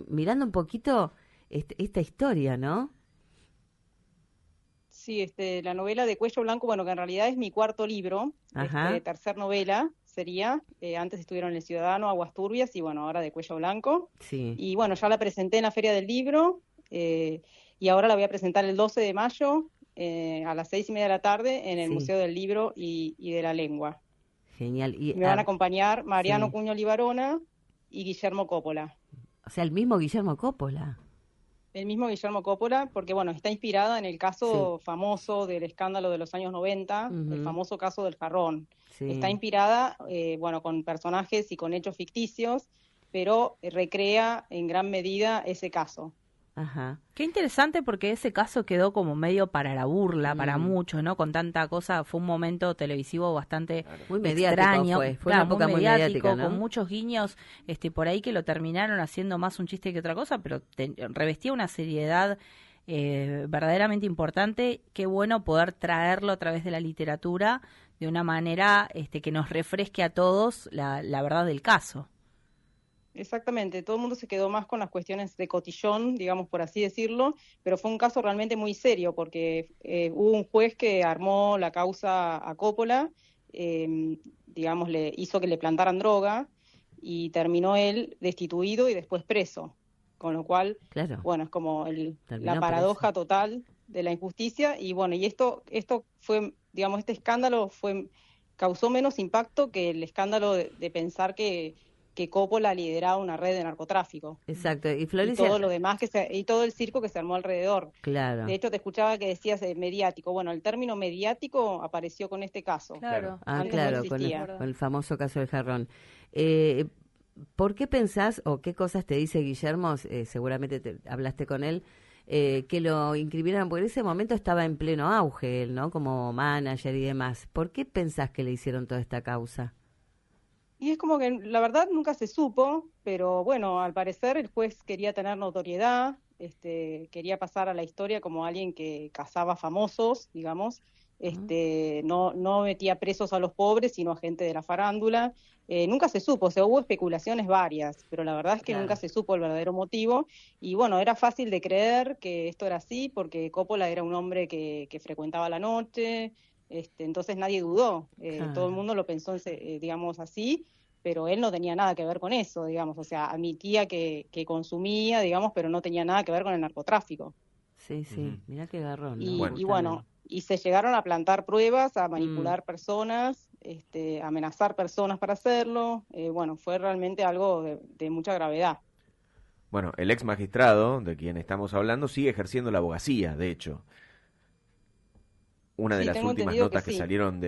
mirando un poquito esta historia, ¿no? Sí, la novela de Cuello Blanco, bueno, que en realidad es mi cuarto libro, Ajá, tercer novela sería, antes estuvieron El Ciudadano, Aguas Turbias, y bueno, ahora de Cuello Blanco. sí, Y bueno, ya la presenté en la Feria del Libro, y ahora la voy a presentar el 12 de mayo, a las 6:30 de la tarde, en el sí, Museo del Libro y de la Lengua. genial. Y, Me van a acompañar Mariano sí, Cuño Libarona y Guillermo Coppola. o sea, el mismo Guillermo Coppola. El mismo Guillermo Coppola, porque bueno, está inspirada en el Sí, caso famoso del escándalo de los años 90, el ujú, famoso caso del jarrón. Está sí, inspirada, bueno, con personajes y con hechos ficticios, pero recrea en gran medida ese caso. ajá. Qué interesante porque ese caso quedó como medio para la burla, para Mm. muchos, ¿no? Con tanta cosa, fue un momento televisivo bastante Claro. Muy mediático extraño, fue una claro, muy época muy mediática, mediático, con ¿no? muchos guiños, por ahí que lo terminaron haciendo más un chiste que otra cosa, pero revestía una seriedad verdaderamente importante. Qué bueno poder traerlo a través de la literatura de una manera que nos refresque a todos la verdad del caso. Exactamente, todo el mundo se quedó más con las cuestiones de cotillón, digamos por así decirlo, pero fue un caso realmente muy serio porque hubo un juez que armó la causa a Coppola, digamos, le hizo que le plantaran droga y terminó él destituido y después preso, con lo cual, Claro, bueno, es como la terminó preso. paradoja total de la injusticia y bueno, y esto fue, digamos, este escándalo causó menos impacto que el escándalo de pensar que Coppola lideraba una red de narcotráfico Exacto. Y y todo Florencia, lo demás y todo el circo que se armó alrededor. De claro. hecho, te escuchaba que decías mediático. Bueno, el término mediático apareció con este caso. Claro. Ah, Antes no claro, existía. con el famoso caso del jarrón. Eh, ¿Por qué pensás o qué cosas te dice Guillermo? Seguramente hablaste con él, que lo inscribieran, porque en ese momento estaba en pleno auge él, ¿no? Como manager y demás. ¿Por qué pensás que le hicieron toda esta causa? Y es como que la verdad nunca se supo, pero bueno, al parecer el juez quería tener notoriedad, quería pasar a la historia como alguien que cazaba famosos, digamos, ¿No? no metía presos a los pobres, sino a gente de la farándula. Nunca se supo, o sea, hubo especulaciones varias, pero la verdad es que nunca Claro. se supo el verdadero motivo. Y bueno, era fácil de creer que esto era así, porque Coppola era un hombre que frecuentaba la noche, entonces nadie dudó, todo el Claro. mundo lo pensó, digamos, así, pero él no tenía nada que ver con eso, digamos, o sea, admitía que consumía, digamos, pero no tenía nada que ver con el narcotráfico. Sí, sí. Ujú. Mirá qué garrón, ¿no? Y Bueno, bueno, Justamente. y se llegaron a plantar pruebas, a Mm. manipular personas, amenazar personas para hacerlo, bueno, fue realmente algo de mucha gravedad. bueno, el ex magistrado de quien estamos hablando sigue ejerciendo la abogacía, de hecho. Una de Sí, las tengo últimas entendido que notas que sí. salieron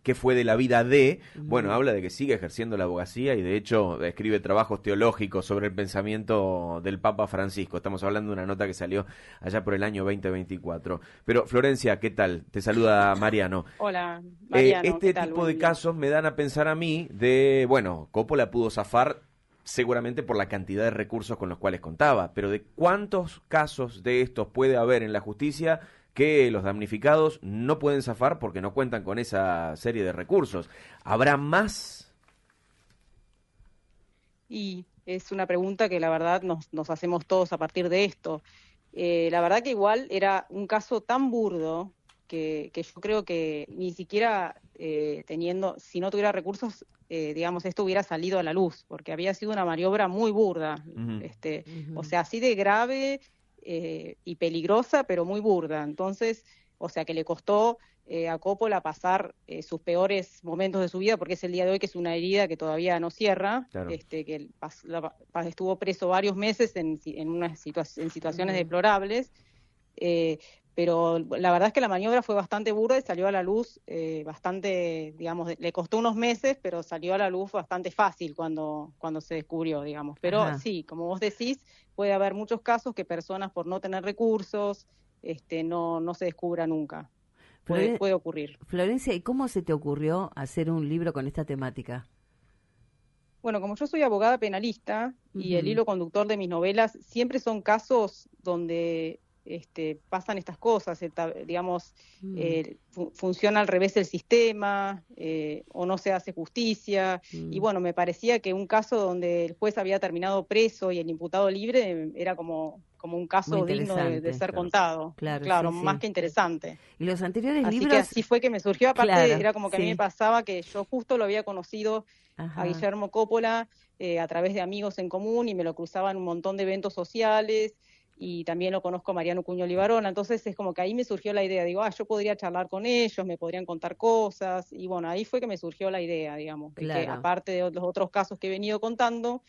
qué fue de la vida de, bueno, Mm. habla de que sigue ejerciendo la abogacía y de hecho escribe trabajos teológicos sobre el pensamiento del Papa Francisco. Estamos hablando de una nota que salió allá por el año 2024. Pero Florencia, ¿qué tal? Te saluda Mariano. Hola, Mariano, ¿qué Este tal? tipo Buen de día. casos me dan a pensar a mí de, bueno, Coppola pudo zafar seguramente por la cantidad de recursos con los cuales contaba, pero de cuántos casos de estos puede haber en la justicia que los damnificados no pueden zafar porque no cuentan con esa serie de recursos. ¿Habrá más? Y es una pregunta que la verdad nos hacemos todos a partir de esto. La verdad que igual era un caso tan burdo que yo creo que ni siquiera si no tuviera recursos, digamos, esto hubiera salido a la luz, porque había sido una maniobra muy burda, Ujú. o Ujú. sea, así de grave y peligrosa, pero muy burda. Entonces, o sea, que le costó a Coppola pasar sus peores momentos de su vida, porque es el día de hoy que es una herida que todavía no cierra, Claro. que él estuvo preso varios meses en situaciones Mm. deplorables, eh, pero la verdad es que la maniobra fue bastante burda y salió a la luz bastante, digamos, le costó unos meses, pero salió a la luz bastante fácil cuando se descubrió, digamos. Pero Ajá. sí, como vos decís, puede haber muchos casos que personas por no tener recursos, no se descubra nunca. Floren- Puede ocurrir. Florencia, ¿y cómo se te ocurrió hacer un libro con esta temática? Bueno, como yo soy abogada penalista y el Ujú. hilo conductor de mis novelas siempre son casos donde pasan estas cosas, digamos, funciona al revés el sistema, o no se hace justicia, y bueno, me parecía que un caso donde el juez había terminado preso y el imputado libre era como un caso digno de ser contado, claro, más que interesante. Y los anteriores así libros... que así fue que me surgió, aparte era como que a mí me pasaba que yo justo lo había conocido a Guillermo Coppola a través de amigos en común, y me lo cruzaba en un montón de eventos sociales, y también lo conozco a Mariano Cuño Libarona, entonces es como que ahí me surgió la idea, digo, yo podría charlar con ellos, me podrían contar cosas, y bueno, ahí fue que me surgió la idea, digamos, de que aparte de los otros casos que he venido contando,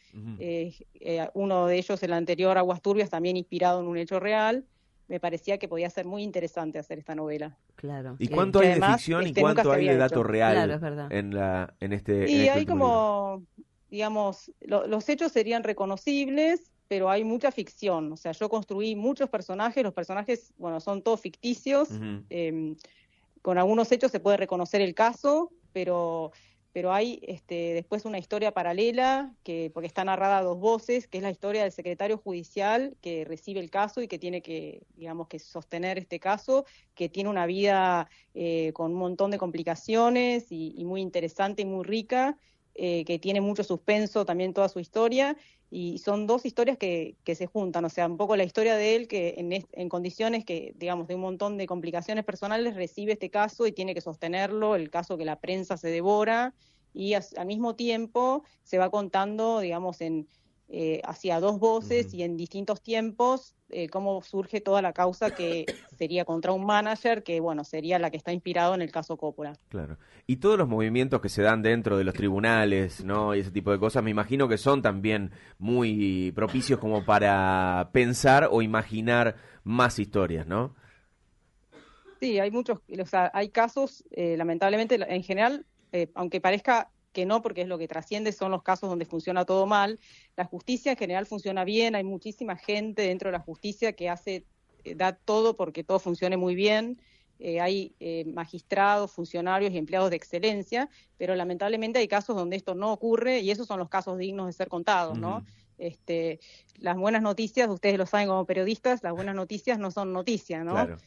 uno de ellos, el anterior, Aguas Turbias, también inspirado en un hecho real, me parecía que podía ser muy interesante hacer esta novela. Claro. ¿Y cuánto hay de ficción y cuánto hay de dato real en este Y hay como, libro? Digamos, los hechos serían reconocibles, pero hay mucha ficción. O sea, yo construí muchos personajes, los personajes, bueno, son todos ficticios. Con algunos hechos se puede reconocer el caso, pero hay después una historia paralela, porque está narrada a dos voces, que es la historia del secretario judicial que recibe el caso y que tiene que, digamos, que sostener este caso, que tiene una vida con un montón de complicaciones y muy interesante y muy rica, que tiene mucho suspenso también toda su historia, y son dos historias que se juntan, o sea, un poco la historia de él que en condiciones que, digamos, de un montón de complicaciones personales recibe este caso y tiene que sostenerlo, el caso que la prensa se devora, y al mismo tiempo se va contando, digamos, hacia dos voces y en distintos tiempos, cómo surge toda la causa que sería contra un manager, que bueno, sería la que está inspirado en el caso Coppola. Claro. Y todos los movimientos que se dan dentro de los tribunales, ¿no? Y ese tipo de cosas, me imagino que son también muy propicios como para pensar o imaginar más historias, ¿no? Sí, hay muchos, o sea, hay casos, lamentablemente, en general, aunque parezca que no, porque es lo que trasciende, son los casos donde funciona todo mal. La justicia en general funciona bien, hay muchísima gente dentro de la justicia que da todo porque todo funcione muy bien. Hay magistrados, funcionarios y empleados de excelencia, pero lamentablemente hay casos donde esto no ocurre, y esos son los casos dignos de ser contados, ¿no? Las buenas noticias, ustedes lo saben como periodistas, las buenas noticias no son noticias, ¿no? Claro.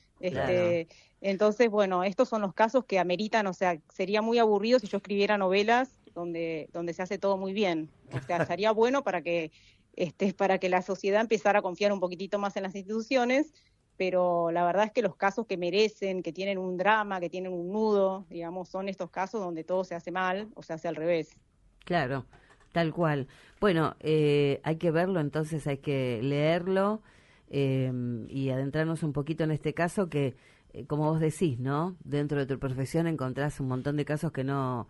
Entonces, bueno, estos son los casos que ameritan, o sea, sería muy aburrido si yo escribiera novelas donde se hace todo muy bien. O sea, sería bueno para que la sociedad empezara a confiar un poquitito más en las instituciones, pero la verdad es que los casos que merecen, que tienen un drama, que tienen un nudo, digamos, son estos casos donde todo se hace mal o se hace al revés. Claro, tal cual. Bueno, hay que verlo, entonces hay que leerlo y adentrarnos un poquito en este caso que, como vos decís, ¿no? Dentro de tu profesión encontrás un montón de casos que no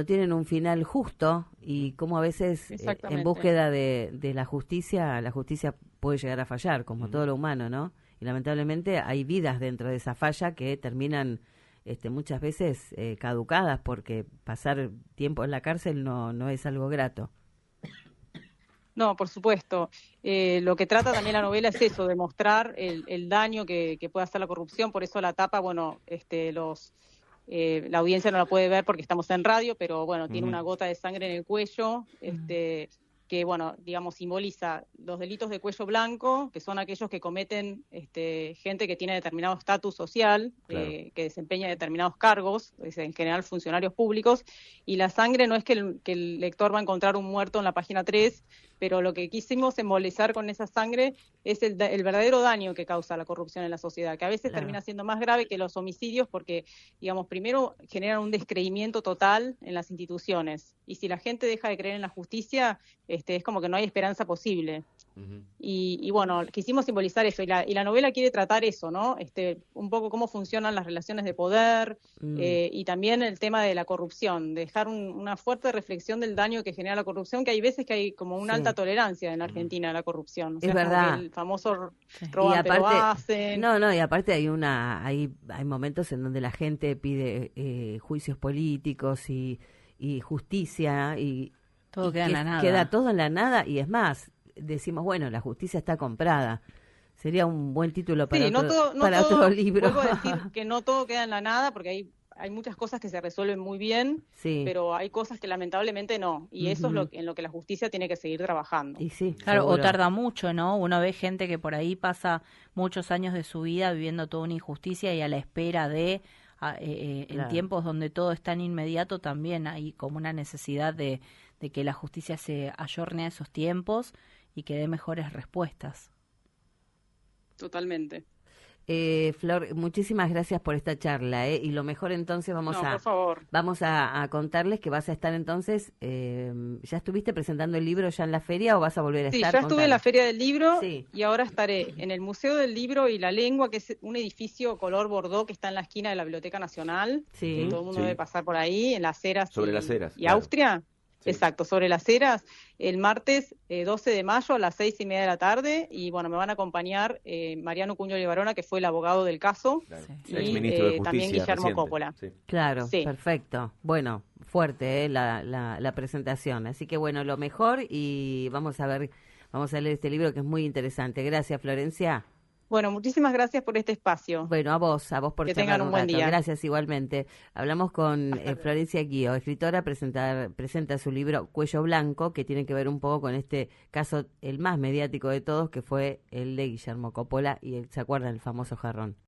tienen un final justo, y como a veces en búsqueda de la justicia puede llegar a fallar, como todo lo humano, ¿no? Y lamentablemente hay vidas dentro de esa falla que terminan muchas veces caducadas, porque pasar tiempo en la cárcel no es algo grato. No, por supuesto. Lo que trata también la novela es eso, de mostrar el daño que puede hacer la corrupción. Por eso la tapa, bueno, la audiencia no la puede ver porque estamos en radio, pero bueno, tiene una gota de sangre en el cuello, que bueno, digamos, simboliza los delitos de cuello blanco, que son aquellos que cometen gente que tiene determinado estatus social, que desempeña determinados cargos, en general funcionarios públicos, y la sangre no es que el lector va a encontrar un muerto en la página 3, pero lo que quisimos simbolizar con esa sangre es el verdadero daño que causa la corrupción en la sociedad, que a veces termina siendo más grave que los homicidios porque, digamos, primero generan un descreimiento total en las instituciones, y si la gente deja de creer en la justicia, es como que no hay esperanza posible. Y bueno, quisimos simbolizar eso, y la novela quiere tratar eso, ¿no? Un poco cómo funcionan las relaciones de poder, y también el tema de la corrupción, dejar una fuerte reflexión del daño que genera la corrupción, que hay veces que hay como una alta tolerancia en Argentina a la corrupción. O sea, es verdad. el famoso roban pero hacen. No, y aparte hay momentos en donde la gente pide juicios políticos y justicia, y todo queda en la nada. Queda todo en la nada, y es más, decimos, bueno, la justicia está comprada. Sería un buen título para otro libro. Vuelvo a decir que no todo queda en la nada, porque hay muchas cosas que se resuelven muy bien, Sí. pero hay cosas que lamentablemente no, y eso es en lo que la justicia tiene que seguir trabajando. Y sí, Claro, o seguro. tarda mucho, ¿no? Uno ve gente que por ahí pasa muchos años de su vida viviendo toda una injusticia y a la espera de, en Claro. tiempos donde todo es tan inmediato, también hay como una necesidad de que la justicia se ayorne a esos tiempos y que dé mejores respuestas. Totalmente. Flor, muchísimas gracias por esta charla, y lo mejor entonces No, por favor. vamos a contarles que vas a estar entonces, ¿ya estuviste presentando el libro ya en la feria o vas a volver a Sí, estar? ya estuve en la Contanos. Feria del Libro Sí. y ahora estaré en el Museo del Libro y la Lengua, que es un edificio color bordó que está en la esquina de la Biblioteca Nacional. Sí. Que todo el mundo Sí. debe pasar por ahí, en las Heras Sobre las Heras, y claro. Austria. Sí. Exacto, sobre las Heras, el martes 12 de mayo a las 6:30 de la tarde. Y bueno, me van a acompañar Mariano Cuño Libarona, que fue el abogado del caso, Claro. Sí. y Exministro de Justicia también Guillermo reciente. Coppola. Sí. Claro, Sí. perfecto. Bueno, fuerte la presentación. Así que bueno, lo mejor y vamos a leer este libro que es muy interesante. Gracias, Florencia. Bueno, muchísimas gracias por este espacio. Bueno, a vos por Que charlar tengan un buen rato. día. Gracias igualmente. Hablamos con Hasta luego. Florencia Guío, escritora, presenta su libro Cuello Blanco, que tiene que ver un poco con este caso, el más mediático de todos, que fue el de Guillermo Coppola y ¿se acuerdan? El famoso jarrón.